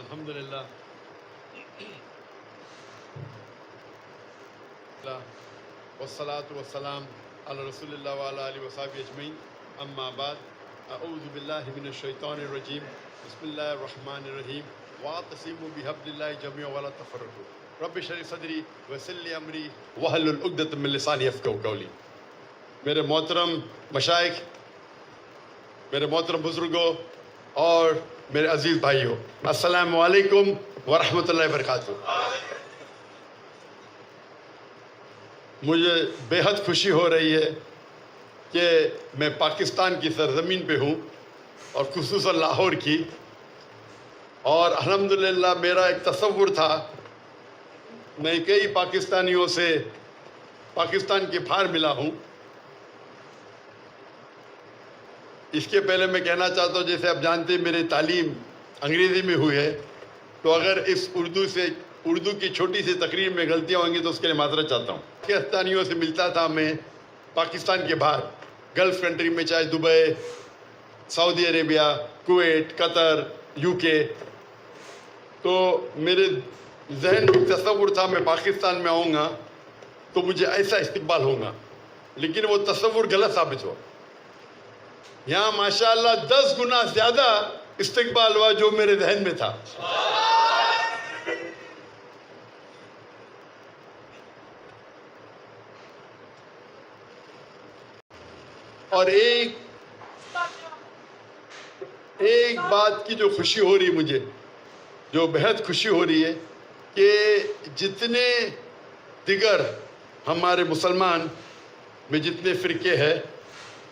الحمدللہ والصلاة والسلام علی رسول اللہ وعلی آلہ وصحبہ اجمعین، اما بعد، اعوذ باللہ من الشیطان الرجیم، بسم اللہ الرحمن الرحیم، واعتصموا بحبل اللہ جميعا ولا تفرقوا، رب اشرح صدری ویسر لی امری واحلل عقدۃ من لسانی یفقہوا قولی۔ میرے محترم مشائخ، میرے محترم بزرگوں اور میرے عزیز بھائیوں، السلام علیکم ورحمۃ اللہ وبرکاتہ۔ مجھے بے حد خوشی ہو رہی ہے کہ میں پاکستان کی سرزمین پہ ہوں اور خصوصاً لاہور کی، اور الحمدللہ میرا ایک تصور تھا، میں کئی پاکستانیوں سے پاکستان کے باہر ملا ہوں۔ اس کے پہلے میں کہنا چاہتا ہوں، جیسے آپ جانتے ہیں میری تعلیم انگریزی میں ہوئی ہے، تو اگر اس اردو کی چھوٹی سی تقریر میں غلطیاں ہوں گی تو اس کے لیے معذرت چاہتا ہوں۔ پاکستانیوں سے ملتا تھا میں پاکستان کے باہر، گلف کنٹری میں، چاہے Dubai, Saudi Arabia, Kuwait, Qatar, you کے، تو میرے ذہن میں تصور تھا میں پاکستان میں آؤں گا تو مجھے ایسا استقبال ہوگا، لیکن وہ تصور غلط ثابت ہوا۔ یہاں ماشاءاللہ 10 گنا زیادہ استقبال ہوا جو میرے ذہن میں تھا۔ اور ایک بات کی جو خوشی ہو رہی مجھے، جو بہت خوشی ہو رہی ہے، کہ جتنے دیگر ہمارے مسلمان میں جتنے فرقے ہیں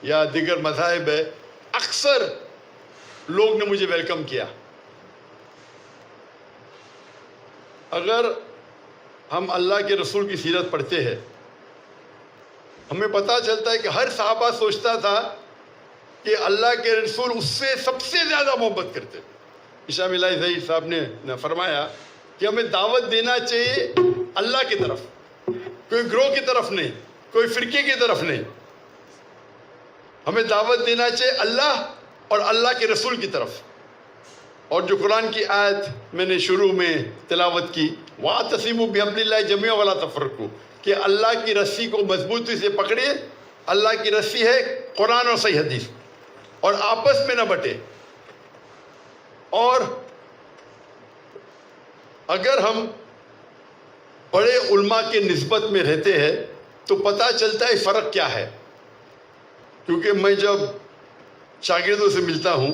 یا دیگر مذاہب ہے، اکثر لوگ نے مجھے ویلکم کیا۔ اگر ہم اللہ کے رسول کی سیرت پڑھتے ہیں، ہمیں پتہ چلتا ہے کہ ہر صحابہ سوچتا تھا کہ اللہ کے رسول اس سے سب سے زیادہ محبت کرتے۔ ہشام الہی ظہیر صاحب نے فرمایا کہ ہمیں دعوت دینا چاہیے اللہ کی طرف، کوئی گروہ کی طرف نہیں، کوئی فرقے کی طرف نہیں، ہمیں دعوت دینا چاہیے اللہ اور اللہ کے رسول کی طرف۔ اور جو قرآن کی آیت میں نے شروع میں تلاوت کی، وَاعْتَصِمُوا بِحَبْلِ اللَّهِ جَمِيعًا وَلَا تَفَرَّقُوا، کہ اللہ کی رسی کو مضبوطی سے پکڑے۔ اللہ کی رسی ہے قرآن اور صحیح حدیث، اور آپس میں نہ بٹے۔ اور اگر ہم بڑے علماء کے نسبت میں رہتے ہیں تو پتہ چلتا ہے فرق کیا ہے، کیونکہ میں جب شاگردوں سے ملتا ہوں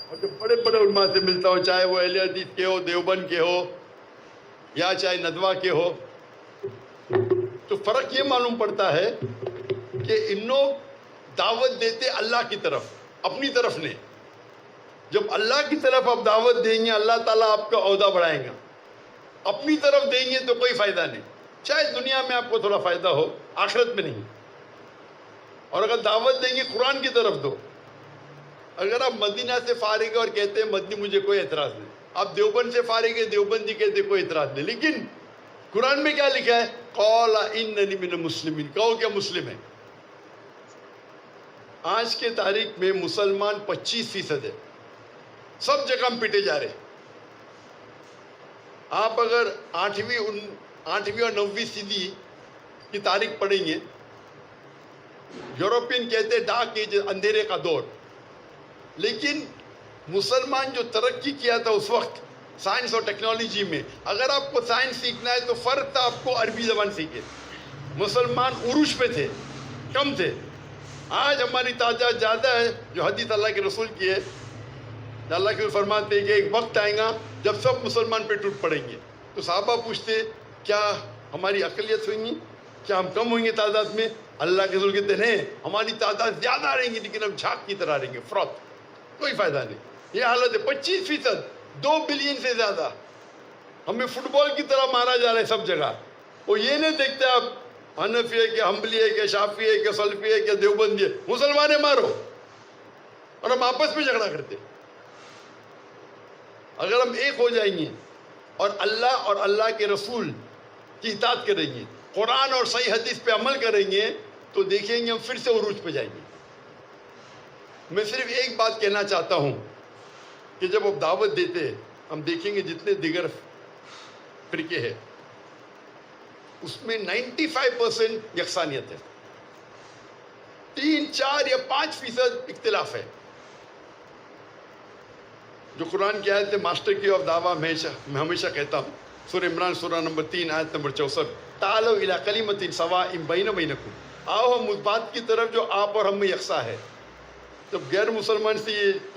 اور جب بڑے بڑے علماء سے ملتا ہوں، چاہے وہ اہل حدیث کے ہو، دیوبند کے ہو، یا چاہے ندوہ کے ہو، تو فرق یہ معلوم پڑتا ہے کہ انہوں دعوت دیتے اللہ کی طرف، اپنی طرف نہیں۔ جب اللہ کی طرف آپ دعوت دیں گے، اللہ تعالیٰ آپ کا عہدہ بڑھائیں گا۔ اپنی طرف دیں گے تو کوئی فائدہ نہیں، چاہے دنیا میں آپ کو تھوڑا فائدہ ہو، آخرت میں نہیں۔ اور اگر دعوت دیں گے قرآن کی طرف دو۔ اگر آپ مدینہ سے فارغ ہیں اور کہتے ہیں مدنی مجھے کوئی اعتراض نہیں، آپ دیوبند سے فارغ ہیں، دیوبندی کہتے کوئی اعتراض نہیں، لیکن قرآن میں کیا لکھا ہے؟ قال اننی من المسلمین، کہو کیا مسلم ہے۔ آج کے تاریخ میں مسلمان 25% ہے، سب جگہ ہم پیٹے جا رہے ہیں۔ آپ اگر 8ویں اور 9ویں صدی کی تاریخ پڑھیں گے، یورپین کہتے ڈارک ایج، اندھیرے کا دور، لیکن مسلمان جو ترقی کیا تھا اس وقت سائنس اور ٹیکنالوجی میں، اگر آپ کو سائنس سیکھنا ہے تو فرق تھا آپ کو عربی زبان سیکھے۔ مسلمان عروج پہ تھے، کم تھے۔ آج ہماری تعداد زیادہ ہے، جو حدیث اللہ کے رسول کی ہے، اللہ کے رسول فرماتے ہیں کہ ایک وقت آئے گا جب سب مسلمان پہ ٹوٹ پڑیں گے۔ تو صحابہ پوچھتے کیا ہماری اقلیت ہوئیں گی، کیا ہم کم ہوئیں گے تعداد میں؟ اللہ کے رسول کہتے ہیں ہماری تعداد زیادہ رہیں گی، لیکن ہم جھاگ کی طرح رہیں گے، فروت، کوئی فائدہ نہیں۔ یہ حالت ہے، 25%، 2 بلین سے زیادہ۔ ہمیں فٹ بال کی طرح مارا جا رہا ہے سب جگہ۔ وہ یہ نہیں دیکھتے آپ حنفی ہے کہ حنبلی ہے کہ شافعی ہے کہ سلفی ہے کہ دیوبندی ہے، مسلمانیں مارو، اور ہم آپس میں جھگڑا کرتے۔ اگر ہم ایک ہو جائیں گے اور اللہ کے رسول کی اطاعت کریں گے، قرآن اور صحیح حدیث پہ عمل کریں گے، تو دیکھیں گے ہم پھر سے عروج پہ جائیں گے۔ میں صرف ایک بات کہنا چاہتا ہوں کہ جب آپ دعوت دیتے ہم دیکھیں گے جتنے دیگر فرقے ہیں اس میں 95% یکسانیت ہے، 3, 4 یا 5% اختلاف ہے. جو قرآن کی آیت ماسٹر کی آف دعویٰ میں ہمیشہ کہتا ہوں، سورہ عمران سورہ نمبر 3 آیت نمبر 64، تعالوا الی کلمۃ سواء بین بینکم، آؤ ہم اس بات کی طرف جو آپ اور ہم میں یکساں ہے. جب غیر مسلمان سے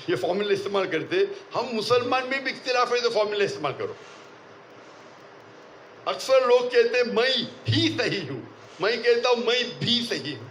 یہ فارمولہ استعمال کرتے، ہم مسلمان میں بھی اختلاف ہے تو فارمولہ استعمال کرو. اکثر لوگ کہتے ہیں میں ہی صحیح ہوں، میں کہتا ہوں میں بھی صحیح ہوں.